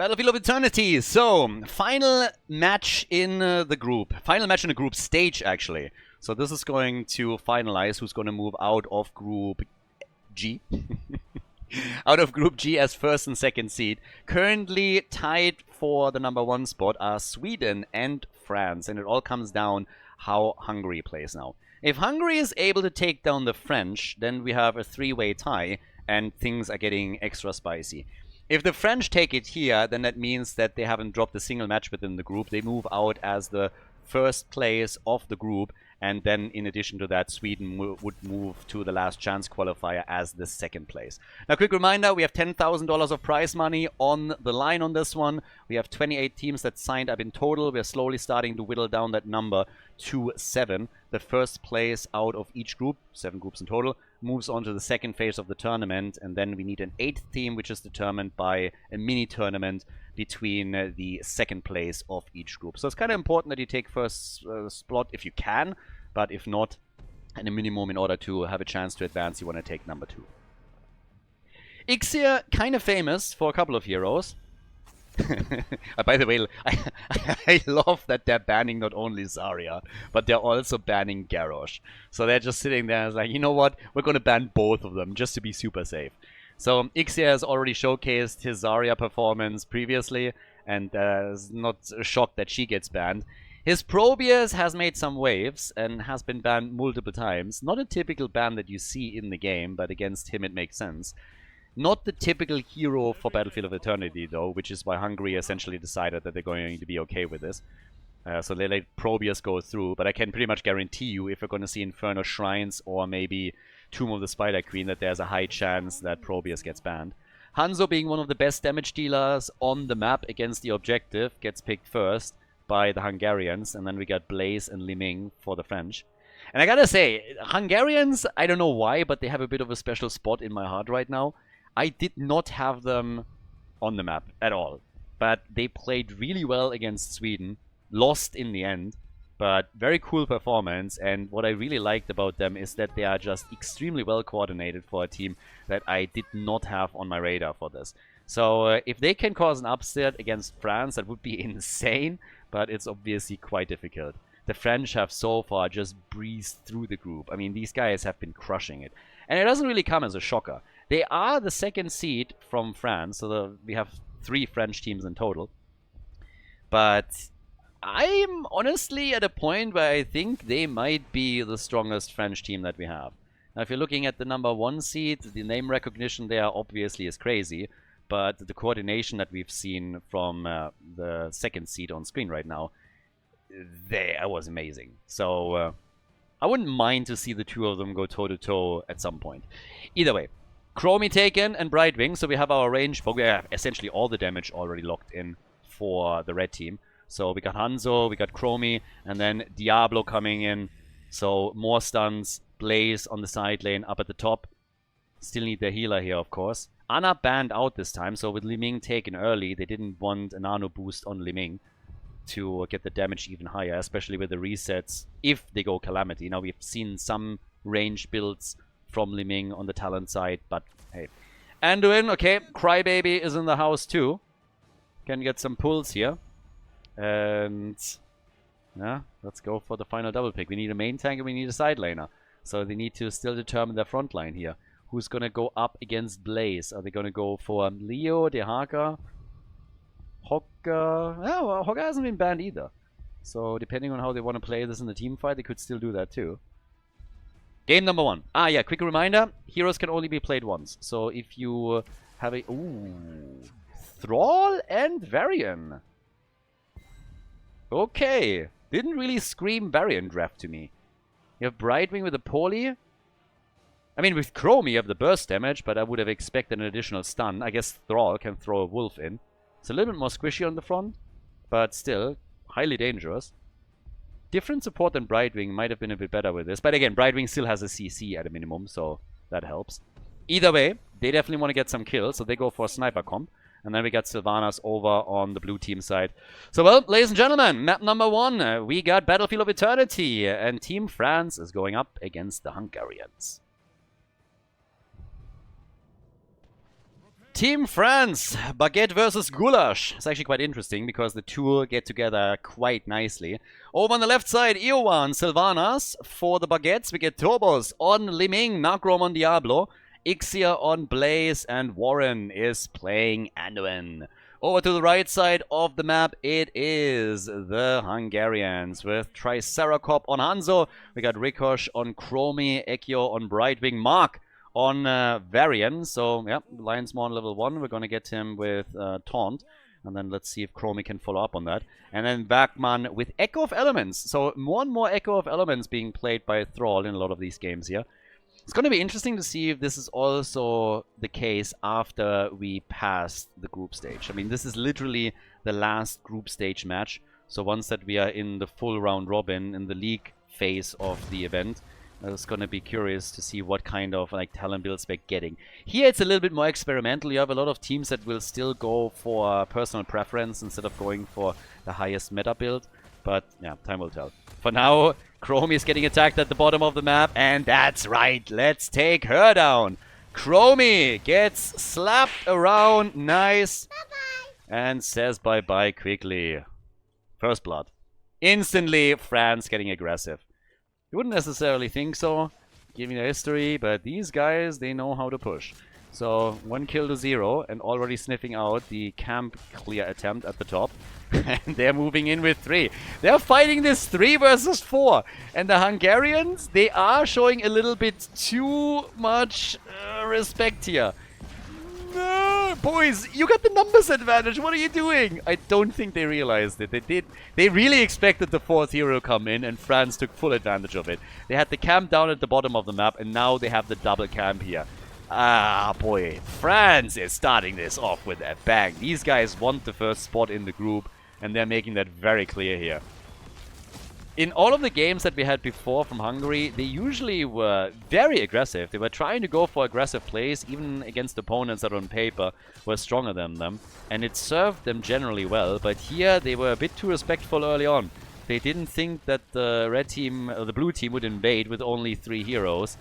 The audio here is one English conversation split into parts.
Battlefield of Eternity. So, final match in the group. Final match in the group stage, actually. So this is going to finalize who's going to move out of Group G. Out of Group G as first and second seed. Currently tied for the #1 spot are Sweden and France. And it all comes down how Hungary plays now. If Hungary is able to take down the French, then we have a three-way tie and things are getting extra spicy. If the French take it here, then that means that they haven't dropped a single match within the group. They move out as the first place of the group. And then, in addition to that, Sweden would move to the last chance qualifier as the second place. Now, quick reminder, we have $10,000 of prize money on the line on this one. We have 28 teams that signed up in total. We're slowly starting to whittle down that number to 7. The first place out of each group, 7 groups in total, moves on to the second phase of the tournament. And then we need an 8th team, which is determined by a mini tournament between the second place of each group. So it's kind of important that you take first spot if you can, but if not, and a minimum in order to have a chance to advance, you want to take #2. Ixir, kind of famous for a couple of heroes. By the way, I love that they're banning not only Zarya, but they're also banning Garrosh. So they're just sitting there and like, you know what, we're going to ban both of them just to be super safe. So Ixir has already showcased his Zarya performance previously, and is not shocked that she gets banned. His Probius has made some waves and has been banned multiple times. Not a typical ban that you see in the game, but against him it makes sense. Not the typical hero for Battlefield of Eternity though, which is why Hungary essentially decided that they're going to be okay with this. So they let Probius go through, but I can pretty much guarantee you if we're going to see Infernal Shrines or maybe Tomb of the Spider Queen that there's a high chance that Probius gets banned. Hanzo, being one of the best damage dealers on the map against the objective, gets picked first by the Hungarians, and then we got Blaze and Liming for the French. And I gotta say, Hungarians, I don't know why, but they have a bit of a special spot in my heart right now. I did not have them on the map at all, but they played really well against Sweden, lost in the end, but very cool performance. And what I really liked about them is that they are just extremely well coordinated for a team that I did not have on my radar for this. So if they can cause an upset against France, that would be insane, but it's obviously quite difficult. The French have so far just breezed through the group. I mean, these guys have been crushing it. And it doesn't really come as a shocker. They are the second seed from France, so we have 3 French teams in total. But I'm honestly at a point where I think they might be the strongest French team that we have. Now, if you're looking at the #1 seed, the name recognition there obviously is crazy. But the coordination that we've seen from the second seed on screen right now, that was amazing. So I wouldn't mind to see the two of them go toe-to-toe at some point. Either way, Chromie taken and Brightwing. So we have our range. We have essentially all the damage already locked in for the red team. So we got Hanzo, we got Chromie, and then Diablo coming in. So more stuns, Blaze on the side lane, up at the top. Still need their healer here, of course. Ana banned out this time, so with Liming taken early, they didn't want a nano boost on Liming to get the damage even higher, especially with the resets if they go Calamity. Now, we've seen some range builds from Liming on the talent side, but hey. Anduin, okay, Crybaby is in the house too. Can get some pulls here. And yeah, let's go for the final double pick. We need a main tank and we need a side laner. So they need to still determine their front line here. Who's going to go up against Blaze? Are they going to go for Leo, Dehaka, Hogga? Oh, well, Hogga hasn't been banned either. So depending on how they want to play this in the team fight, they could still do that too. Game #1. Ah, yeah, quick reminder. Heroes can only be played once. So if you have a... Ooh. Thrall and VARIAN. Okay. Didn't really scream VARIAN draft to me. You have Brightwing with a Poly. I mean, with Chrome, you have the burst damage, but I would have expected an additional stun. I guess Thrall can throw a wolf in. It's a little bit more squishy on the front, but still, highly dangerous. Different support than Brightwing might have been a bit better with this. But again, Brightwing still has a CC at a minimum, so that helps. Either way, they definitely want to get some kills, so they go for a sniper comp. And then we got Sylvanas over on the blue team side. So, well, ladies and gentlemen, map #1, we got Battlefield of Eternity, and Team France is going up against the Hungarians. Team France, Baguette versus Goulash. It's actually quite interesting because the two get together quite nicely. Over on the left side, Iowan, Sylvanas. For the Baguettes, we get Tobos on Liming, Nagrom on Diablo, Ixia on Blaze, and Warren is playing Anduin. Over to the right side of the map, it is the Hungarians with Triceracop on Hanzo. We got Rikosh on Chromie, Ekio on Brightwing, Mark on VARIAN. So, yeah, Lion's Maw on level 1. We're going to get him with Taunt. And then let's see if Chromie can follow up on that. And then Backman with Echo of Elements. So, more and more Echo of Elements being played by Thrall in a lot of these games here. It's going to be interesting to see if this is also the case after we pass the group stage. I mean, this is literally the last group stage match. So once that we are in the full round robin, in the league phase of the event, it's going to be curious to see what kind of like talent builds we're getting. Here it's a little bit more experimental. You have a lot of teams that will still go for personal preference instead of going for the highest meta build. But yeah, time will tell. For now, Chromie is getting attacked at the bottom of the map, and that's right, let's take her down. Chromie gets slapped around, nice, and says bye-bye quickly. First blood. Instantly, France getting aggressive. You wouldn't necessarily think so, given the history, but these guys, they know how to push. So, 1 kill to 0, and already sniffing out the camp clear attempt at the top. And they're moving in with 3. They're fighting this 3 versus 4. And the Hungarians, they are showing a little bit too much respect here. No, boys, you got the numbers advantage. What are you doing? I don't think they realized it. They really expected the 4th hero to come in, and France took full advantage of it. They had the camp down at the bottom of the map, and now they have the double camp here. Ah, boy. France is starting this off with a bang. These guys want the first spot in the group, and they're making that very clear here. In all of the games that we had before from Hungary, they usually were very aggressive. They were trying to go for aggressive plays, even against opponents that on paper were stronger than them. And it served them generally well, but here they were a bit too respectful early on. They didn't think that the red team, or the blue team would invade with only 3 heroes.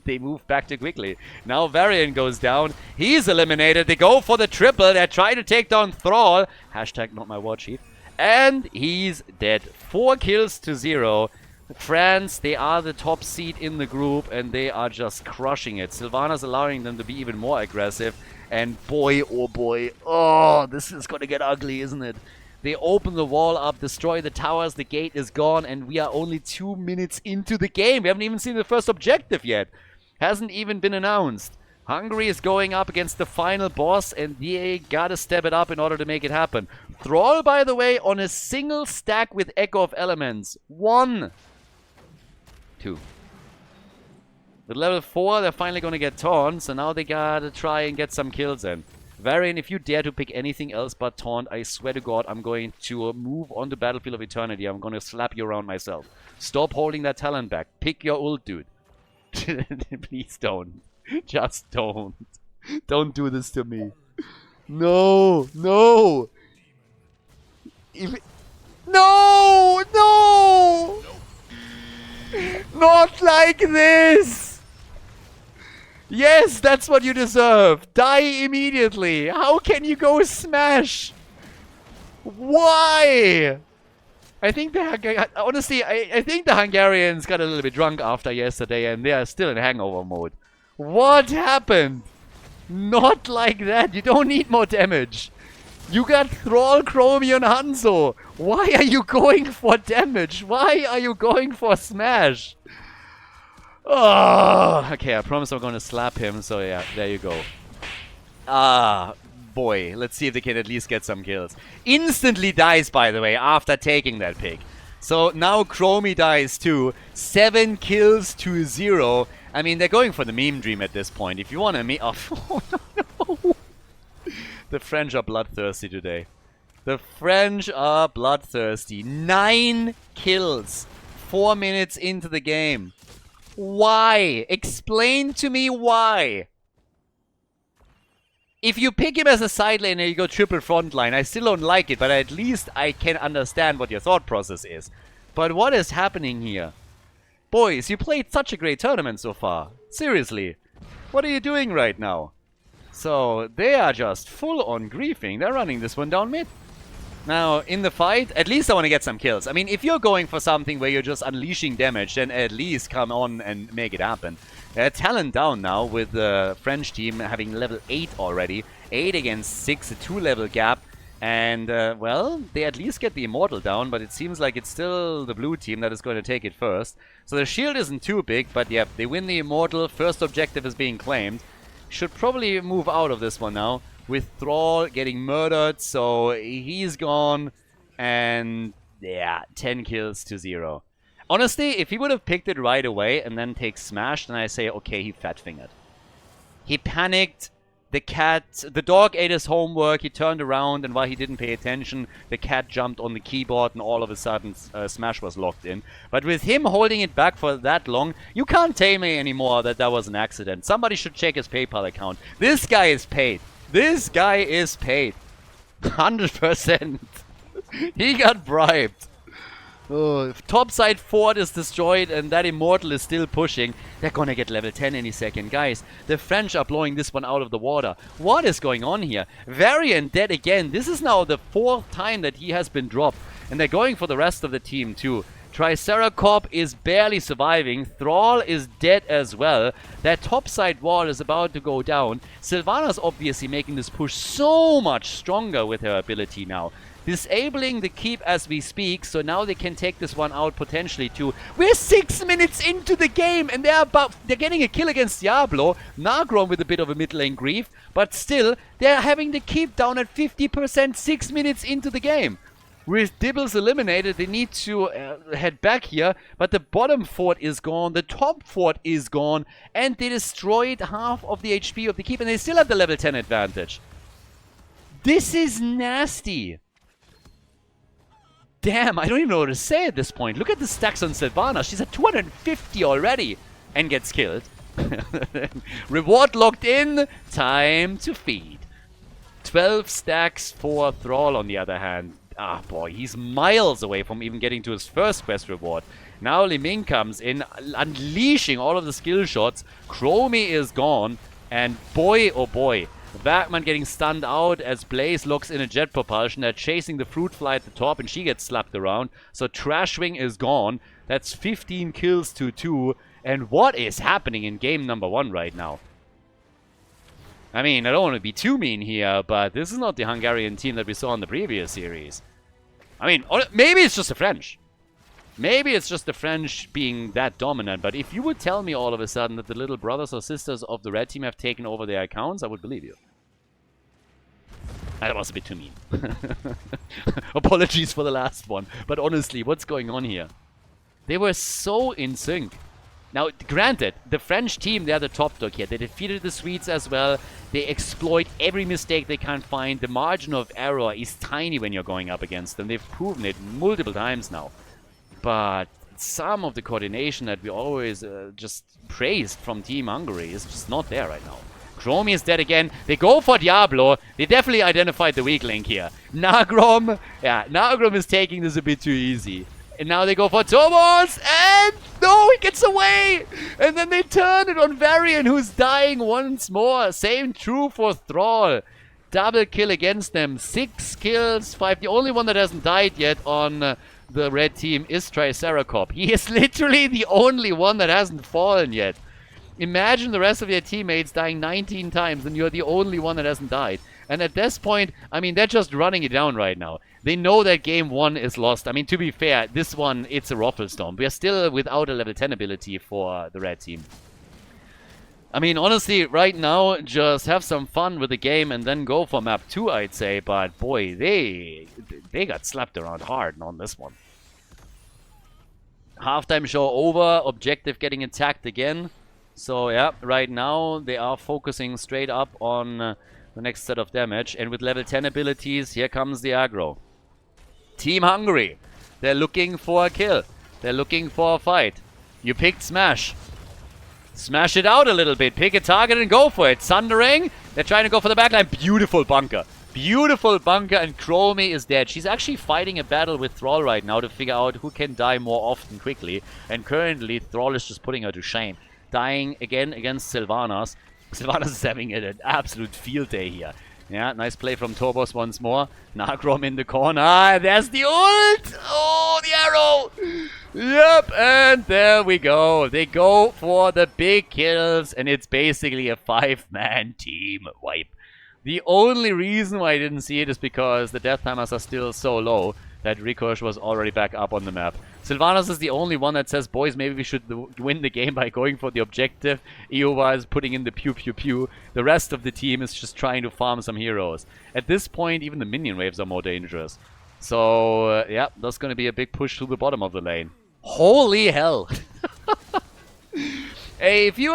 They move back too quickly. Now VARIAN goes down. He's eliminated. They go for the triple. They're trying to take down Thrall. Hashtag not my war chief. And he's dead. 4 kills to 0. France, they are the top seed in the group, and they are just crushing it. Sylvanas allowing them to be even more aggressive. And boy, oh, this is going to get ugly, isn't it? They open the wall up, destroy the towers, the gate is gone, and we are only 2 minutes into the game. We haven't even seen the first objective yet. Hasn't even been announced. Hungary is going up against the final boss, and they gotta step it up in order to make it happen. Thrall, by the way, on a single stack with Echo of Elements. 1. 2. With level 4, they're finally gonna get Taunt, so now they gotta try and get some kills in. VARIAN, if you dare to pick anything else but Taunt, I swear to God, I'm going to move on to Battlefield of Eternity. I'm going to slap you around myself. Stop holding that talent back. Pick your ult, dude. Please don't. Just don't. Don't do this to me. No! No! No! No! Not like this! Yes, that's what you deserve. Die immediately. How can you go smash? Why? I think honestly, I think the Hungarians got a little bit drunk after yesterday, and they are still in hangover mode. What happened? Not like that. You don't need more damage. You got Thrall, Chromie, and Hanzo. Why are you going for damage? Why are you going for smash? Oh, okay, I promise I'm going to slap him, so yeah, there you go. Ah, boy, let's see if they can at least get some kills. Instantly dies, by the way, after taking that pick. So now Chromie dies too. 7 kills to 0. I mean, they're going for the meme dream at this point. If you want to meme... Oh, no. The French are bloodthirsty today. The French are bloodthirsty. 9 kills. 4 minutes into the game. Why? Explain to me why. If you pick him as a side laner, you go triple frontline. I still don't like it, but at least I can understand what your thought process is. But what is happening here? Boys, you played such a great tournament so far. Seriously. What are you doing right now? So they are just full on griefing. They're running this one down mid. Now, in the fight, at least I want to get some kills. I mean, if you're going for something where you're just unleashing damage, then at least come on and make it happen. Talent down now with the French team having level 8 already. 8 against 6, a 2-level gap. And, well, they at least get the Immortal down, but it seems like it's still the blue team that is going to take it first. So the shield isn't too big, but yeah, they win the Immortal. First objective is being claimed. Should probably move out of this one now, with Thrall getting murdered, so he's gone. And, yeah, 10 kills to 0. Honestly, if he would have picked it right away and then take Smash, then I say, okay, he fat-fingered. He panicked. The dog ate his homework, he turned around, and while he didn't pay attention, the cat jumped on the keyboard, and all of a sudden, Smash was locked in. But with him holding it back for that long, you can't tell me anymore that that was an accident. Somebody should check his PayPal account. This guy is paid. This guy is paid. 100%. He got bribed. Oh, if topside fort is destroyed and that Immortal is still pushing, they're gonna get level 10 any second. Guys, the French are blowing this one out of the water. What is going on here? VARIAN dead again. This is now the 4th time that he has been dropped. And they're going for the rest of the team too. Triceracop is barely surviving. Thrall is dead as well. That topside wall is about to go down. Sylvana's obviously making this push so much stronger with her ability now. Disabling the keep as we speak, so now they can take this one out potentially too. We're 6 minutes into the game and they're getting a kill against Diablo. Nagrom with a bit of a mid lane grief, but still, they're having the keep down at 50% 6 minutes into the game. With Dibbles eliminated, they need to head back here, but the bottom fort is gone, the top fort is gone, and they destroyed half of the HP of the keep, and they still have the level 10 advantage. This is nasty. Damn, I don't even know what to say at this point. Look at the stacks on Sylvana. She's at 250 already and gets killed. Reward locked in. Time to feed. 12 stacks for Thrall on the other hand. Ah, boy, he's miles away from even getting to his first quest reward. Now Li Ming comes in, unleashing all of the skill shots. Chromie is gone. And boy, oh boy. Wagman getting stunned out as Blaze locks in a jet propulsion. They're chasing the fruit fly at the top and she gets slapped around. So Trashwing is gone. That's 15 kills to 2. And what is happening in game number 1 right now? I mean, I don't want to be too mean here, but this is not the Hungarian team that we saw in the previous series. I mean, maybe it's just the French. Maybe it's just the French being that dominant, but if you would tell me all of a sudden that the little brothers or sisters of the red team have taken over their accounts, I would believe you. That was a bit too mean. Apologies for the last one, but honestly, what's going on here? They were so in sync. Now, granted, the French team, they're the top dog here. They defeated the Swedes as well. They exploit every mistake they can find. The margin of error is tiny when you're going up against them. They've proven it multiple times now. But some of the coordination that we always just praised from Team Hungary is just not there right now. Chromie is dead again. They go for Diablo. They definitely identified the weak link here. Nagrom. Yeah, Nagrom is taking this a bit too easy. And now they go for Thomas. And no, he gets away. And then they turn it on Varian, who's dying once more. Same true for Thrall. Double kill against them. 6 kills, 5. The only one that hasn't died yet on the red team is Triceracop. He is literally the only one that hasn't fallen yet. Imagine the rest of your teammates dying 19 times and you're the only one that hasn't died. And at this point, I mean, they're just running it down right now. They know that game 1 is lost. I mean, to be fair, this one, it's a Rufflestorm. We're still without a level 10 ability for the red team. I mean, honestly, right now, just have some fun with the game and then go for map 2, I'd say. But boy, they got slapped around hard on this one. Halftime show over. Objective getting attacked again. So, yeah, right now, they are focusing straight up on the next set of damage. And with level 10 abilities, here comes the aggro. Team Hungary. They're looking for a kill. They're looking for a fight. You picked Smash. Smash it out a little bit. Pick a target and go for it. Sundering. They're trying to go for the backline. Beautiful bunker. Beautiful bunker, and Chromie is dead. She's actually fighting a battle with Thrall right now to figure out who can die more often quickly. And currently, Thrall is just putting her to shame. Dying again against Sylvanas. Sylvanas is having an absolute field day here. Yeah, nice play from Torbos once more. Nagrom in the corner. Ah, there's the ult! Oh, the arrow! Yep, and there we go. They go for the big kills, and it's basically a 5-man team wipe. The only reason why I didn't see it is because the death timers are still so low that Rikosh was already back up on the map. Sylvanas is the only one that says, boys, maybe we should win the game by going for the objective. Iova is putting in the pew pew pew. The rest of the team is just trying to farm some heroes. At this point, even the minion waves are more dangerous. So, yeah, that's going to be a big push to the bottom of the lane. Holy hell! Hey, if you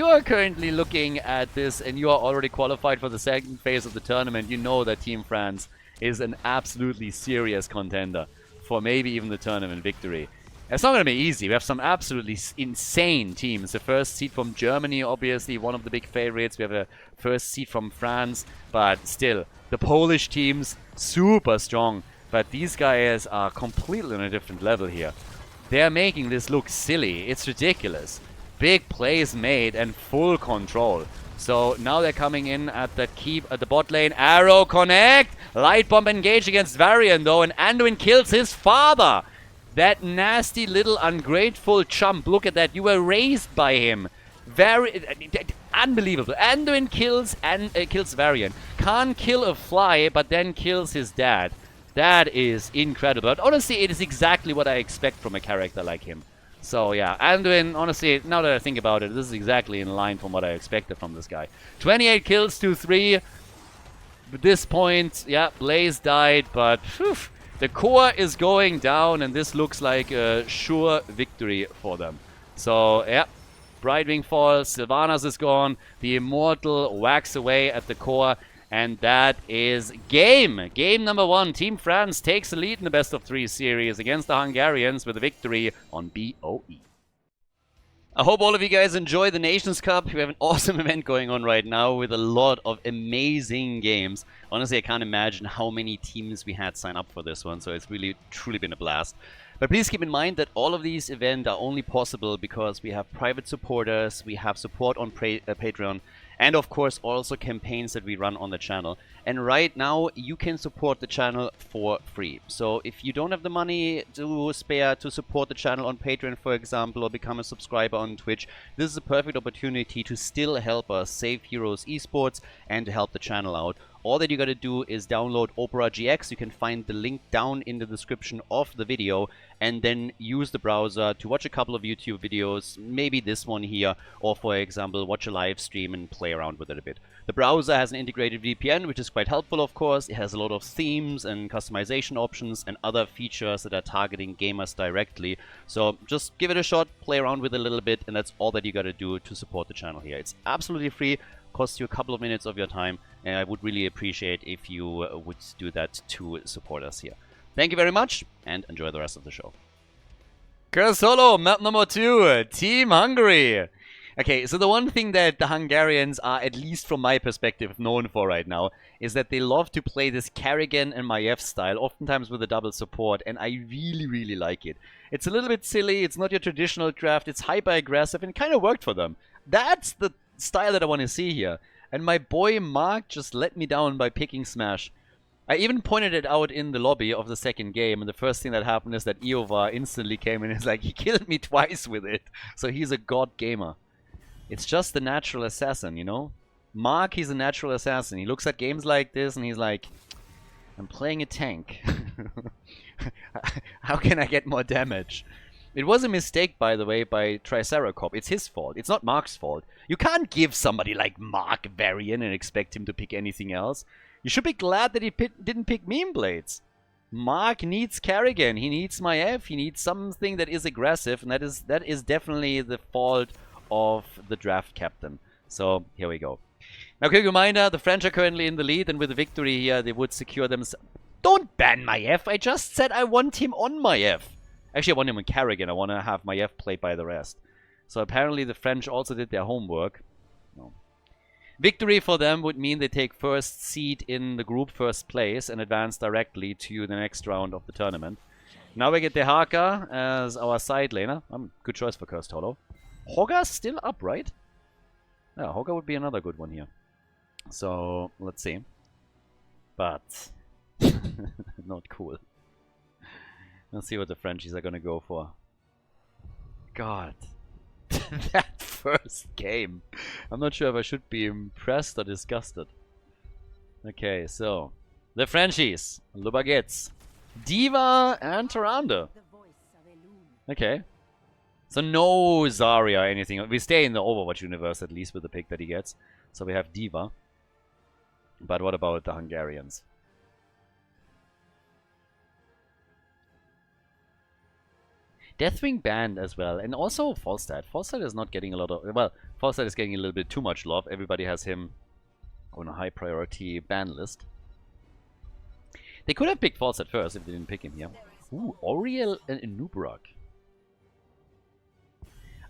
are currently looking at this and you are already qualified for the second phase of the tournament, you know that Team France is an absolutely serious contender for maybe even the tournament victory. It's not going to be easy. We have some absolutely insane teams. The first seed from Germany, obviously, one of the big favorites. We have a first seed from France, but still, the Polish teams, super strong. But these guys are completely on a different level here. They're making this look silly. It's ridiculous. Big plays made and full control. So now they're coming in at that keep at the bot lane. Arrow connect. Light bomb engage against VARIAN though, and Anduin kills his father. That nasty little ungrateful chump. Look at that. You were raised by him. Unbelievable. Anduin kills VARIAN. Can't kill a fly, but then kills his dad. That is incredible. But honestly, it is exactly what I expect from a character like him. So yeah, Anduin, honestly, now that I think about it, this is exactly in line from what I expected from this guy. 28 kills to 3. At this point, yeah, Blaze died, but whew, the core is going down, and this looks like a sure victory for them. So yeah, Brightwing falls, Sylvanas is gone, the Immortal whacks away at the core, and that is game. Game number 1. Team France takes the lead in the best of 3 series against the Hungarians with a victory on BOE. I hope all of you guys enjoy the Nations Cup. We have an awesome event going on right now with a lot of amazing games. Honestly, I can't imagine how many teams we had sign up for this one, so it's really, truly been a blast. But please keep in mind that all of these events are only possible because we have private supporters, we have support on Patreon, and of course also campaigns that we run on the channel. And right now you can support the channel for free. So if you don't have the money to spare to support the channel on Patreon, for example, or become a subscriber on Twitch, this is a perfect opportunity to still help us save Heroes Esports and to help the channel out. All that you gotta do is download Opera GX. You can find the link down in the description of the video, and then use the browser to watch a couple of YouTube videos, maybe this one here, or for example watch a live stream and play around with it a bit. The browser has an integrated VPN, which is quite helpful, of course. It has a lot of themes and customization options and other features that are targeting gamers directly. So just give it a shot, play around with it a little bit, and that's all that you gotta do to support the channel here. It's absolutely free, costs you a couple of minutes of your time, and I would really appreciate if you would do that to support us here. Thank you very much, and enjoy the rest of the show. Solo, map number 2, Team Hungary. Okay, so the one thing that the Hungarians are, at least from my perspective, known for right now is that they love to play this Karrigan and Maiev style, oftentimes with a double support, and I really, really like it. It's a little bit silly, it's not your traditional draft, it's hyper-aggressive, and kind of worked for them. That's the style that I want to see here. And my boy Mark just let me down by picking SMAAASH. I even pointed it out in the lobby of the second game, and the first thing that happened is that Iova instantly came in and is like, he killed me twice with it. So he's a god gamer. It's just the natural assassin, you know? Mark, he's a natural assassin. He looks at games like this and he's like, I'm playing a tank. How can I get more damage? It was a mistake, by the way, by Triceracop. It's his fault. It's not Mark's fault. You can't give somebody like Mark VARIAN and expect him to pick anything else. You should be glad that he didn't pick Meme Blades. Mark needs Karrigan. He needs Maiev. He needs something that is aggressive, and that is definitely the fault of the draft captain. So here we go. Now, quick reminder: the French are currently in the lead, and with a victory here, they would secure them. Don't ban Maiev. I just said I want him on Maiev. Actually, I want him on Karrigan. I want to have Maiev played by the rest. So apparently the French also did their homework. No. Victory for them would mean they take first seed in the group, first place, and advance directly to the next round of the tournament. Now we get Dehaka as our side laner. Good choice for Cursed Hollow. Hogga's still up, right? Yeah, Hoga would be another good one here. So, let's see. But, not cool. Let's see what the Frenchies are gonna go for. God. That first game. I'm not sure if I should be impressed or disgusted. Okay, so. The Frenchies. Le Baguettes. Diva and Tyrande. Okay. So no Zarya or anything. We stay in the Overwatch universe at least with the pick that he gets. So we have Diva. But what about the Hungarians? Deathwing banned as well. And also Falstad. Falstad is not getting a lot of... Well, Falstad is getting a little bit too much love. Everybody has him on a high priority ban list. They could have picked Falstad first if they didn't pick him here. Ooh, Oriel and Nubarak.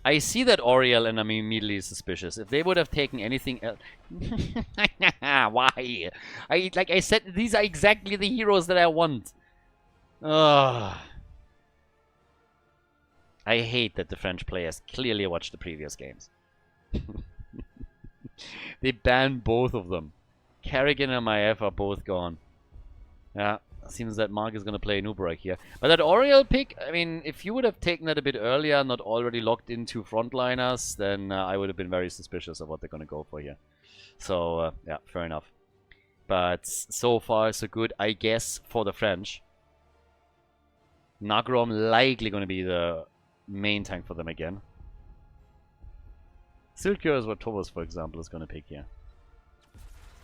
I see that Oriel and I'm immediately suspicious. If they would have taken anything else... Why? Like I said, these are exactly the heroes that I want. Ugh. I hate that the French players clearly watched the previous games. They banned both of them. Kerrigan and Maiev are both gone. Yeah, seems that Mark is going to play Nubarak here. But that Oriel pick, I mean, if you would have taken that a bit earlier, not already locked into frontliners, then I would have been very suspicious of what they're going to go for here. So, yeah, fair enough. But so far, so good, I guess, for the French. Nagrom likely going to be the main tank for them again. Still curious what Thomas, for example, is going to pick here.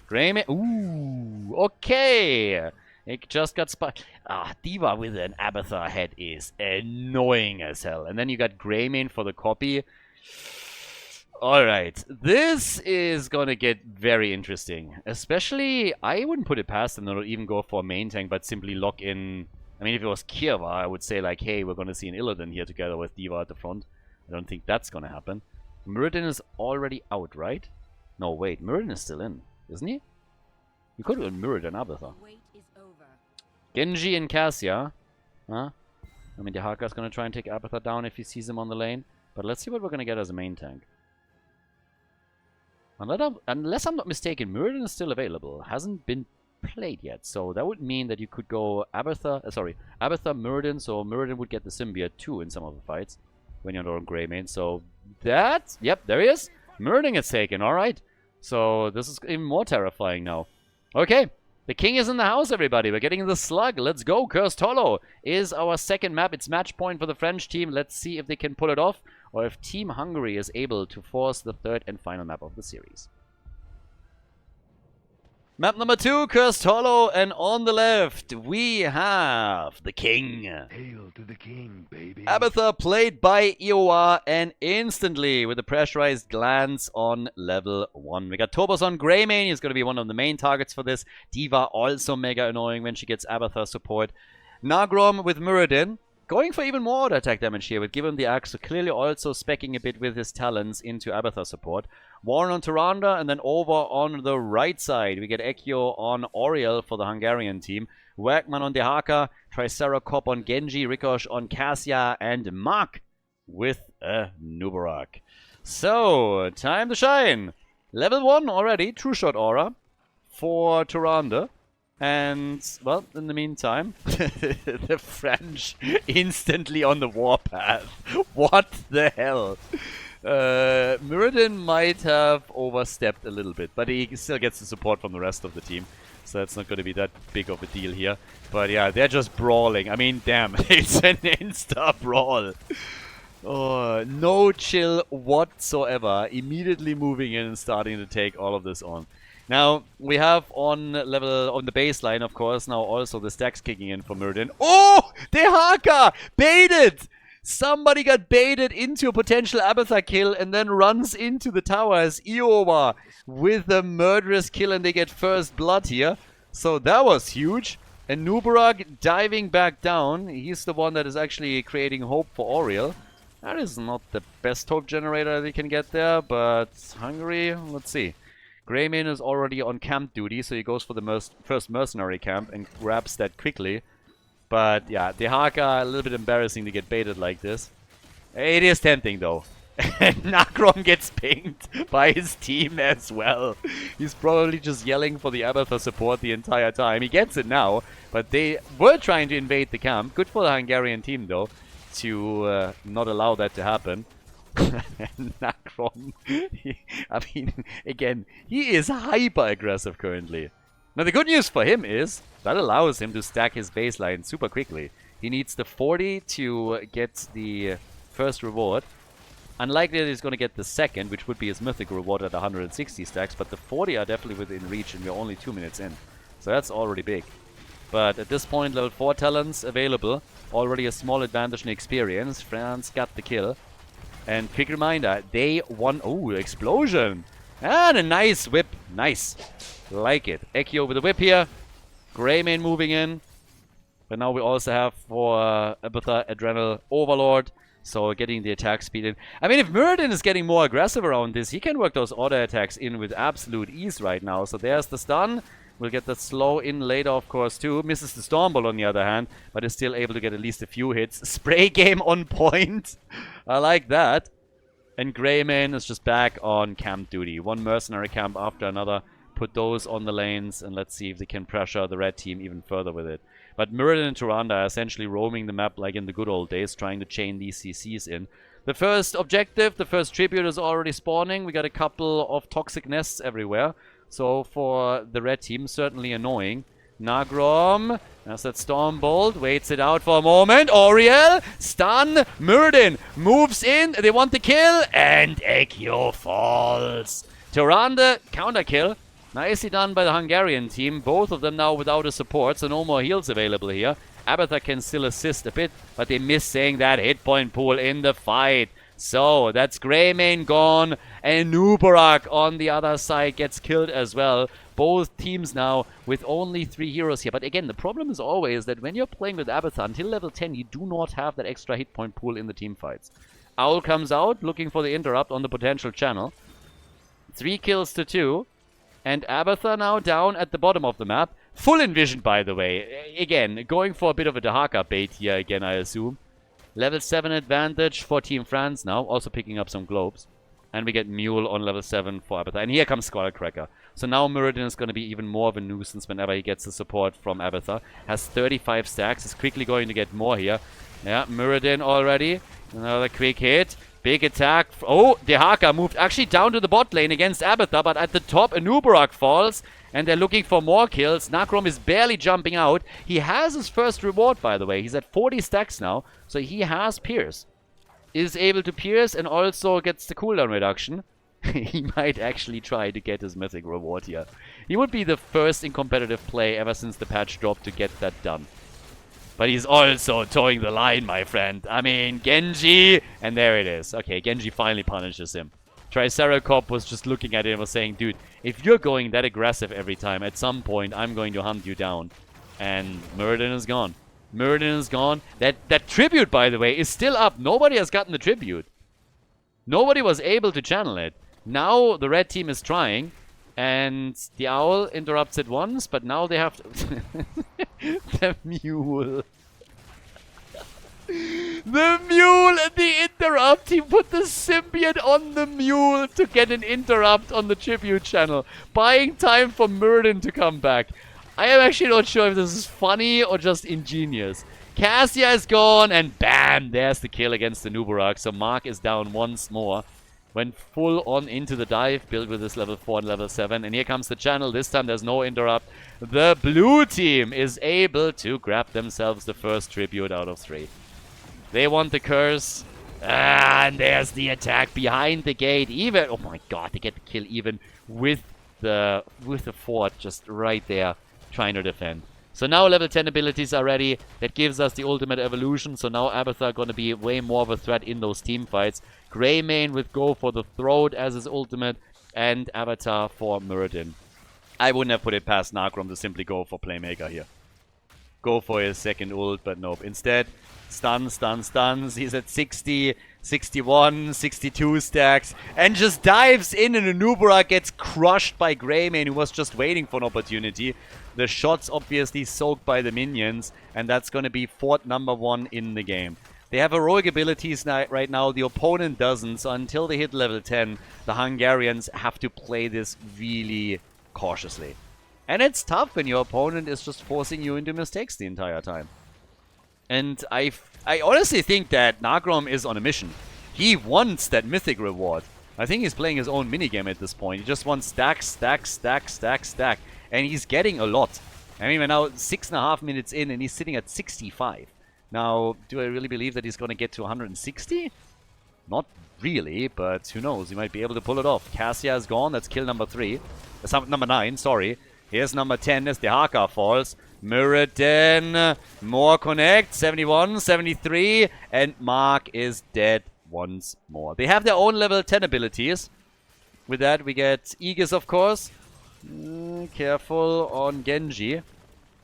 Greyman. Ooh, okay. It just got spiked. Ah, Diva with an Abathar head is annoying as hell. And then you got Greymane for the copy. Alright, this is gonna get very interesting. Especially, I wouldn't put it past them to even go for a main tank, but simply lock in... I mean, if it was Kiev, I would say like, hey, we're gonna see an Illidan here together with Diva at the front. I don't think that's gonna happen. Muradin is already out, right? No, wait, Muradin is still in, isn't he? You could have Muradin Abathar. Genji and Cassia. Huh? I mean, the Haka's gonna try and take Abathar down if he sees him on the lane. But let's see what we're gonna get as a main tank. Unless I'm not mistaken, Muradin is still available. Hasn't been played yet. So that would mean that you could go Abathar, Abathar, Muradin. So Muradin would get the Symbiote too in some of the fights when you're not on Greymane. So that, yep, there he is. Muradin gets taken, alright. So this is even more terrifying now. Okay. The king is in the house, everybody. We're getting the slug. Let's go. Cursed Hollow is our second map. It's match point for the French team. Let's see if they can pull it off or if Team Hungary is able to force the third and final map of the series. Map number 2, Cursed Hollow, and on the left we have the king. Hail to the king, baby. Abathar played by Iowa, and instantly with a pressurized glance on level 1. We got Tobos on Greymane. He's going to be one of the main targets for this. Diva also mega annoying when she gets Abathar support. Nagrom with Muradin. Going for even more auto attack damage here with Give Him the Axe, so clearly also speccing a bit with his talents into Abathar support. Warren on Tyrande, and then over on the right side, we get Ekyo on Oriel for the Hungarian team. Wagman on Dehaka, Triceracop on Genji, Rikosh on Cassia, and Mark with a Nubarak. So, time to shine. Level 1 already, True Shot Aura for Tyrande. And, well, in the meantime, the French instantly on the warpath. What the hell? Muradin might have overstepped a little bit, but he still gets the support from the rest of the team. So that's not going to be that big of a deal here. But yeah, they're just brawling. I mean, damn, it's an insta-brawl. Oh, no chill whatsoever. Immediately moving in and starting to take all of this on. Now, we have on the baseline, of course, now also the stacks kicking in for Muradin. Oh! Dehaka! Baited! Somebody got baited into a potential Abathar kill and then runs into the tower as Iowa with a murderous kill, and they get first blood here. So that was huge. And Nubarak diving back down. He's the one that is actually creating hope for Oriel. That is not the best hope generator they can get there, but Hungary, let's see. Greymane is already on camp duty, so he goes for the first mercenary camp and grabs that quickly. But yeah, Dehaka, a little bit embarrassing to get baited like this. It is tempting though. And Nagrom gets pinged by his team as well. He's probably just yelling for the Abathur support the entire time. He gets it now, but they were trying to invade the camp. Good for the Hungarian team, though, to not allow that to happen. And Nagrom, I mean, again, he is hyper-aggressive currently. Now, the good news for him is that allows him to stack his baseline super quickly. He needs the 40 to get the first reward. Unlikely that he's going to get the second, which would be his mythic reward at 160 stacks, but the 40 are definitely within reach, and we're only 2 minutes in. So that's already big. But at this point, level 4 talents available. Already a small advantage in experience. France got the kill. And quick reminder, they won... Oh, explosion! And a nice whip. Nice. Like it. Ekio with the whip here. Greymane moving in. But now we also have for Abathur Adrenal Overlord. So getting the attack speed in. I mean, if Muradin is getting more aggressive around this, he can work those auto attacks in with absolute ease right now. So there's the stun. We'll get the slow in later, of course, too. Misses the Stormbolt on the other hand, but is still able to get at least a few hits. Spray game on point. I like that. And Greymane is just back on camp duty. One mercenary camp after another. Put those on the lanes, and let's see if they can pressure the red team even further with it. But Muradin and Tyrande are essentially roaming the map like in the good old days, trying to chain these CCs in. The first objective, the first tribute is already spawning. We got a couple of toxic nests everywhere. So for the red team, certainly annoying. Nagrom, as that Stormbolt, waits it out for a moment. Oriel, stun, Muradin moves in. They want the kill, and Ekio falls. Tyrande, counter kill. Nicely done by the Hungarian team. Both of them now without a support, so no more heals available here. Abathur can still assist a bit, but they're missing that hit point pool in the fight. So, that's Greymane gone, and Nubarak on the other side gets killed as well. Both teams now with only 3 heroes here. But again, the problem is always that when you're playing with Abathur, until level 10, you do not have that extra hit point pool in the team fights. Owl comes out, looking for the interrupt on the potential channel. 3 kills to 2. And Abathur now down at the bottom of the map. Full envisioned, by the way. Again, going for a bit of a Dahaka bait here again, I assume. Level 7 advantage for Team France now. Also picking up some globes. And we get Mule on level 7 for Abathur. And here comes Skullcracker. So now Muradin is going to be even more of a nuisance whenever he gets the support from Abathur. Has 35 stacks. Is quickly going to get more here. Yeah, Muradin already. Another quick hit. Big attack. Oh, Dehaka moved actually down to the bot lane against Abathur, but at the top, Anubarak falls, and they're looking for more kills. Nagrom is barely jumping out. He has his first reward, by the way. He's at 40 stacks now, so he has Pierce. Is able to Pierce and also gets the cooldown reduction. He might actually try to get his mythic reward here. He would be the first in competitive play ever since the patch dropped to get that done. But he's also towing the line, my friend. I mean, Genji. And there it is. Okay, Genji finally punishes him. Triceracop was just looking at him and was saying, dude, if you're going that aggressive every time, at some point, I'm going to hunt you down. And Muradin is gone. Muradin is gone. That tribute, by the way, is still up. Nobody has gotten the tribute. Nobody was able to channel it. Now the red team is trying. And the owl interrupts it once, but now they have to... The mule. The mule and the interrupt. He put the symbiote on the mule to get an interrupt on the tribute channel. Buying time for Muradin to come back. I am actually not sure if this is funny or just ingenious. Cassia is gone and bam! There's the kill against the Nubarak. So Mark is down once more. Went full on into the dive, built with this level 4 and level 7. And here comes the channel. This time there's no interrupt. The blue team is able to grab themselves the first tribute out of 3. They want the curse. And there's the attack behind the gate. Even, oh my god, they get the kill even with the fort just right there trying to defend. So now level 10 abilities are ready. That gives us the ultimate evolution. So now Abathur are going to be way more of a threat in those team fights. Greymane with Go for the Throat as his ultimate. And Avatar for Muradin. I wouldn't have put it past Nagrom to simply go for Playmaker here. Go for his second ult, but nope. Instead, stuns. He's at 60, 61, 62 stacks. And just dives in, and Anubara gets crushed by Greymane, who was just waiting for an opportunity. The shots obviously soaked by the minions, and that's going to be fort number 1 in the game. They have heroic abilities right now. The opponent doesn't. So until they hit level 10, the Hungarians have to play this really cautiously. And it's tough when your opponent is just forcing you into mistakes the entire time. And I honestly think that Nagrom is on a mission. He wants that mythic reward. I think he's playing his own minigame at this point. He just wants stack, stack, stack, stack, stack. And he's getting a lot. I mean, we're now 6.5 minutes in and he's sitting at 65. Now, do I really believe that he's going to get to 160? Not really, but who knows? He might be able to pull it off. Cassia is gone. That's kill number 3. That's number 9, sorry. Here's number 10 as the Haka falls. Muradin, more connect. 71, 73. And Mark is dead once more. They have their own level 10 abilities. With that, we get Aegis, of course. Careful on Genji.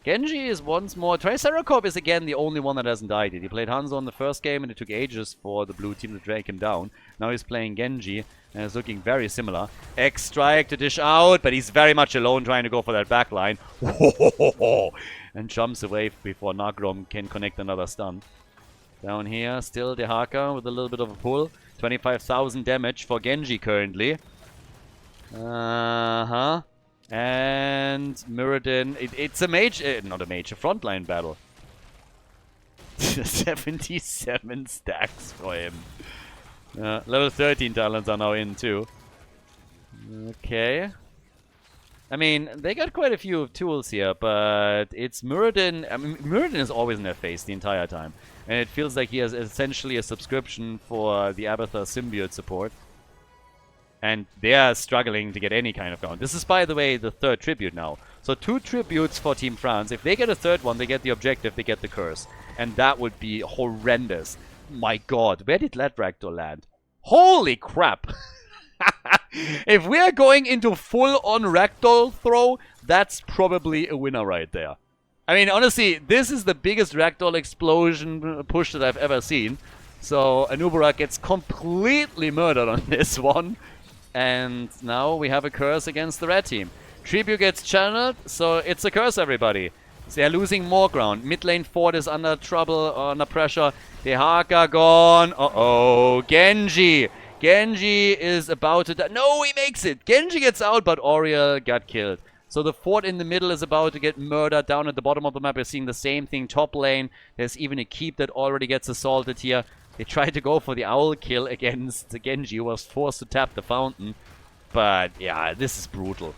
Genji is once more... Triceracop is again the only one that hasn't died yet. He played Hanzo in the first game and it took ages for the blue team to drag him down. Now he's playing Genji and it's looking very similar. X-Strike to dish out, but he's very much alone trying to go for that backline. And jumps away before Nagrom can connect another stun. Down here, still Dehaka with a little bit of a pull. 25,000 damage for Genji currently. And Muradin, it's a mage, not a mage, a frontline battle. 77 stacks for him. Level 13 talents are now in too. Okay. I mean, they got quite a few tools here, but it's Muradin. I mean, Muradin is always in their face the entire time. And it feels like he has essentially a subscription for the Abathur symbiote support. And they are struggling to get any kind of count. This is, by the way, the 3rd tribute now. So 2 tributes for Team France. If they get a 3rd one, they get the objective, they get the curse. And that would be horrendous. My god, where did Ladbractor land? Holy crap! If we are going into full-on ragdoll throw, that's probably a winner right there. I mean, honestly, this is the biggest ragdoll explosion push that I've ever seen. So Anubara gets completely murdered on this one. And now we have a curse against the red team. Tribute gets channeled, so it's a curse, everybody. They're losing more ground. Mid lane Ford is under trouble, under pressure. Dehaka gone. Uh-oh. Genji. Genji is about to die. No, he makes it. Genji gets out, but Oriel got killed. So the Ford in the middle is about to get murdered. Down at the bottom of the map, we're seeing the same thing. Top lane. There's even a keep that already gets assaulted here. They tried to go for the owl kill against Genji, who was forced to tap the fountain. But yeah, this is brutal.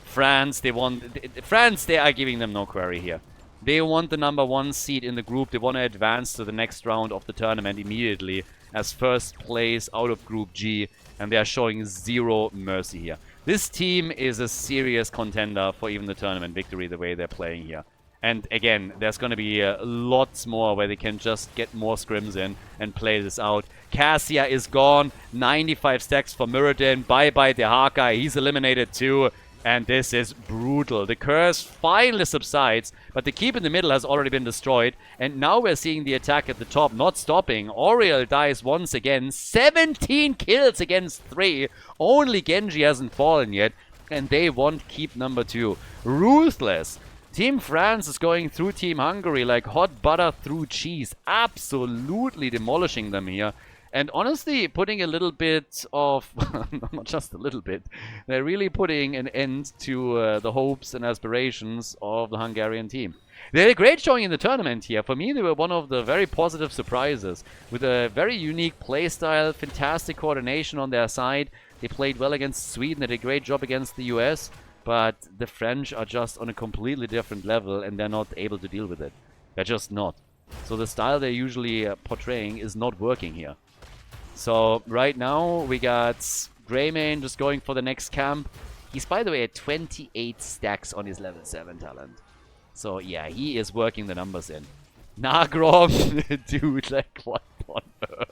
France, they are giving them no query here. They want the #1 seed in the group. They want to advance to the next round of the tournament immediately as first place out of Group G. And they are showing zero mercy here. This team is a serious contender for even the tournament victory the way they're playing here. And again, there's going to be lots more where they can just get more scrims in and play this out. Cassia is gone. 95 stacks for Muradin. Bye-bye Dehaka. He's eliminated too. And this is brutal. The curse finally subsides, but the keep in the middle has already been destroyed. And now we're seeing the attack at the top not stopping. Oriel dies once again. 17 kills against 3. Only Genji hasn't fallen yet. And they want keep #2. Ruthless. Team France is going through Team Hungary like hot butter through cheese. Absolutely demolishing them here. And honestly, putting a little bit of... not just a little bit. They're really putting an end to the hopes and aspirations of the Hungarian team. They had a great showing in the tournament here. For me, they were one of the very positive surprises. With a very unique playstyle, fantastic coordination on their side. They played well against Sweden. They did a great job against the US. But the French are just on a completely different level and they're not able to deal with it. They're just not. So the style they're usually portraying is not working here. So right now we got Greymane just going for the next camp. He's, by the way, at 28 stacks on his level 7 talent. So yeah, he is working the numbers in. Nagrom, dude, like what on earth?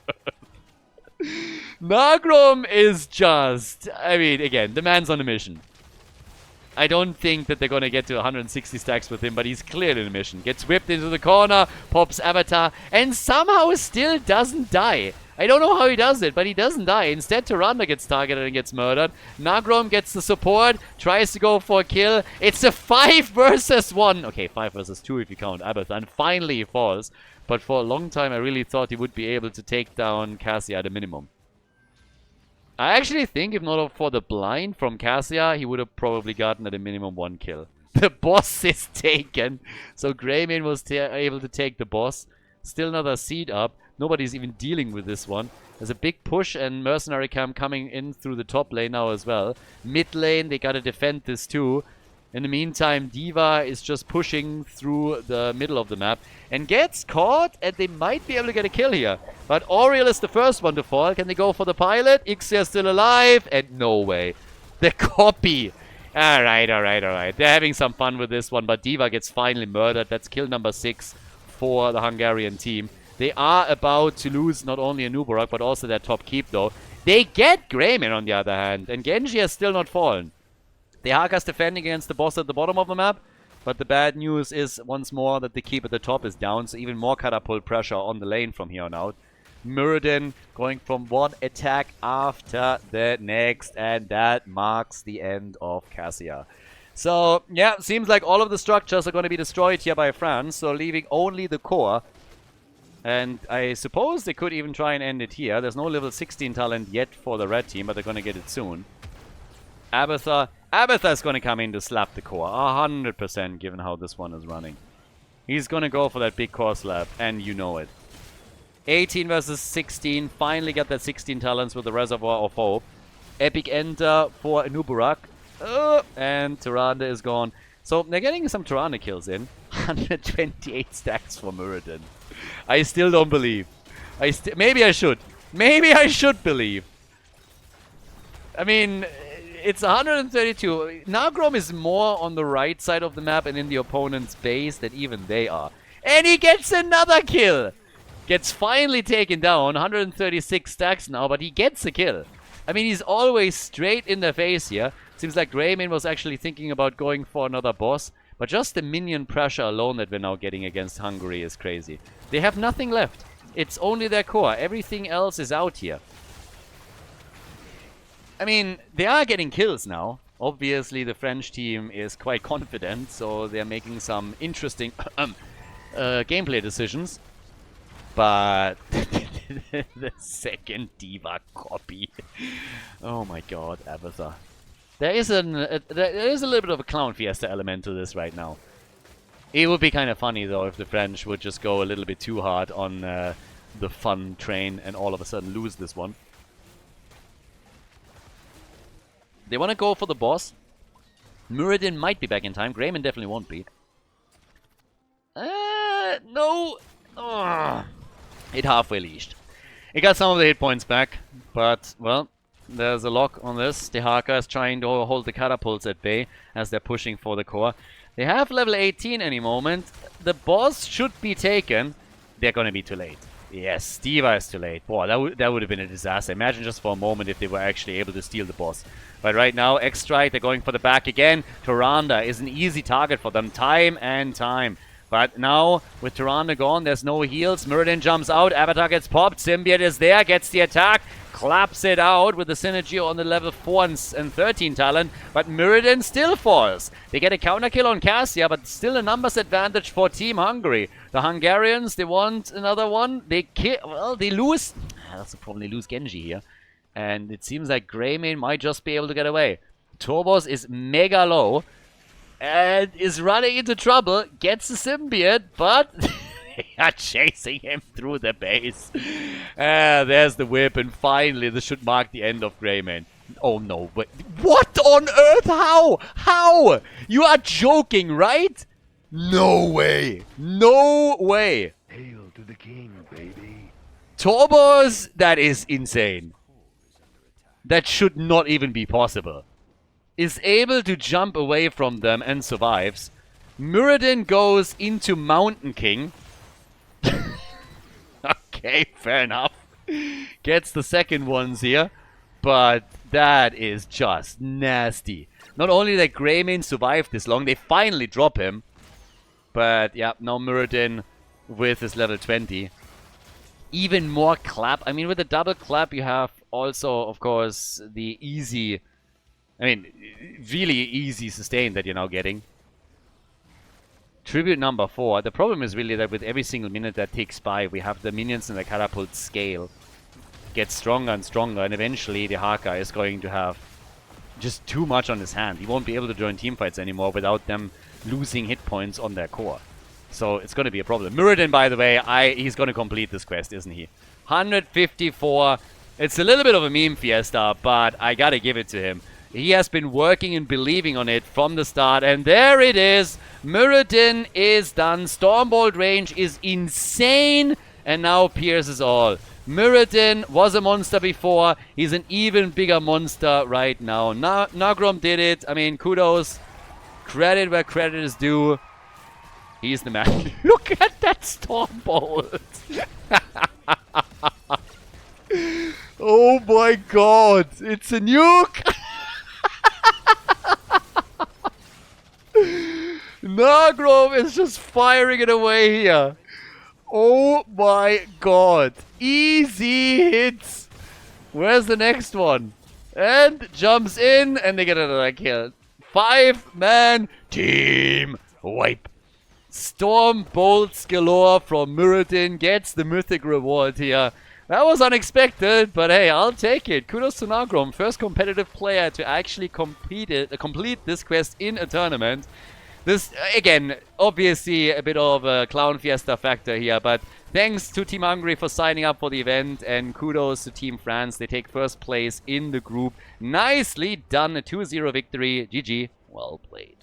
Nagrom is just... I mean, again, the man's on a mission. I don't think that they're going to get to 160 stacks with him, but he's clearly in a mission. Gets whipped into the corner, pops Avatar, and somehow still doesn't die. I don't know how he does it, but he doesn't die. Instead, Tyrande gets targeted and gets murdered. Nagrom gets the support, tries to go for a kill. It's a 5 versus 1. Okay, 5 versus 2 if you count Abathur. And finally he falls. But for a long time, I really thought he would be able to take down Cassia at a minimum. I actually think if not for the blind from Cassia, he would have probably gotten at a minimum 1 kill. The boss is taken. So Greymane was able to take the boss. Still another seed up. Nobody's even dealing with this one. There's a big push and Mercenary Camp coming in through the top lane now as well. Mid lane, they gotta defend this too. In the meantime, D.Va is just pushing through the middle of the map and gets caught, and they might be able to get a kill here. But Oriel is the first one to fall. Can they go for the pilot? Ixia still alive, and no way. The copy. Alright. They're having some fun with this one, but D.Va gets finally murdered. That's kill number 6 for the Hungarian team. They are about to lose not only a Nubarak, but also their top keep, though. They get Greymane, on the other hand, and Genji has still not fallen. The Haka's defending against the boss at the bottom of the map, but the bad news is, once more, that the keep at the top is down, so even more catapult pressure on the lane from here on out. Muradin going from one attack after the next, and that marks the end of Cassia. So, yeah, seems like all of the structures are going to be destroyed here by France, so leaving only the core. And I suppose they could even try and end it here. There's no level 16 talent yet for the red team, but they're going to get it soon. Abathur is going to come in to slap the core. 100% given how this one is running. He's going to go for that big core slap, and you know it. 18 versus 16. Finally got that 16 talents with the Reservoir of Hope. Epic enter for Nubarak. And Tyrande is gone. So they're getting some Tyrande kills in. 128 stacks for Muradin. I still don't believe. Maybe I should. Maybe I should believe. I mean, it's 132. Nagrom is more on the right side of the map and in the opponent's base than even they are. And he gets another kill. Gets finally taken down. 136 stacks now, but he gets a kill. I mean, he's always straight in the face here. Seems like Greymane was actually thinking about going for another boss. But just the minion pressure alone that we're now getting against Hungary is crazy. They have nothing left. It's only their core. Everything else is out here. I mean, they are getting kills now. Obviously, the French team is quite confident, so they're making some interesting gameplay decisions. But the second D.Va copy. Oh my god, Abathur. There is a little bit of a clown fiesta element to this right now. It would be kind of funny though if the French would just go a little bit too hard on the fun train and all of a sudden lose this one. They want to go for the boss. Muradin might be back in time. Greymane definitely won't be. No. Oh. It halfway leashed. It got some of the hit points back, but well. There's a lock on this. The Haka is trying to hold the catapults at bay as they're pushing for the core. They have level 18 any moment. The boss should be taken. They're going to be too late. Yes, D.Va is too late. Boy, that would have been a disaster. Imagine just for a moment if they were actually able to steal the boss. But right now, X-Strike, they're going for the back again. Tyrande is an easy target for them time and time. But now, with Tyrande gone, there's no heals. Muradin jumps out. Avatar gets popped. Symbiote is there, gets the attack. Claps it out with the synergy on the level 4 and 13 talent. But Muradin still falls. They get a counter kill on Cassia, but still a numbers advantage for Team Hungary. The Hungarians, they want another one. They lose. They'll probably lose Genji here. And it seems like Greymane might just be able to get away. Turbos is mega low. And is running into trouble. Gets the symbiote, but they are chasing him through the base. There's the whip, and finally this should mark the end of Greymane. Oh no, but what on earth? How? How? You are joking, right? No way. No way. Hail to the king, baby. Turbos, that is insane. That should not even be possible. Is able to jump away from them and survives. Muradin goes into Mountain King. Okay, fair enough. Gets the second ones here. But that is just nasty. Not only that Greymane survived this long, they finally drop him. But yeah, now Muradin with his level 20. even more clap. I mean, with the double clap, you have also, of course, the easy, I mean, really easy sustain that you're now getting. Tribute number 4. The problem is really that with every single minute that ticks by, we have the minions in the catapult scale get stronger and stronger, and eventually the Haka is going to have just too much on his hand. He won't be able to join teamfights anymore without them losing hit points on their core. So it's going to be a problem. Muradin, by the way, he's going to complete this quest, isn't he? 154. It's a little bit of a meme fiesta, but I gotta give it to him. He has been working and believing on it from the start, and there it is. Muradin is done. Stormbolt range is insane, and now pierces all. Muradin was a monster before. He's an even bigger monster right now. Nagrom did it. I mean, kudos. Credit where credit is due. He's the man. Look at that Stormbolt. Oh my god. It's a nuke. Nagrom is just firing it away here. Oh my god. Easy hits. Where's the next one? And jumps in and they get another kill. 5-man team wipe. Storm bolts galore from Muradin gets the mythic reward here. That was unexpected, but hey, I'll take it. Kudos to Nagrom, first competitive player to actually complete this quest in a tournament. This, again, obviously a bit of a clown fiesta factor here, but thanks to Team Hungary for signing up for the event, and kudos to Team France. They take first place in the group. Nicely done, a 2-0 victory. GG, well played.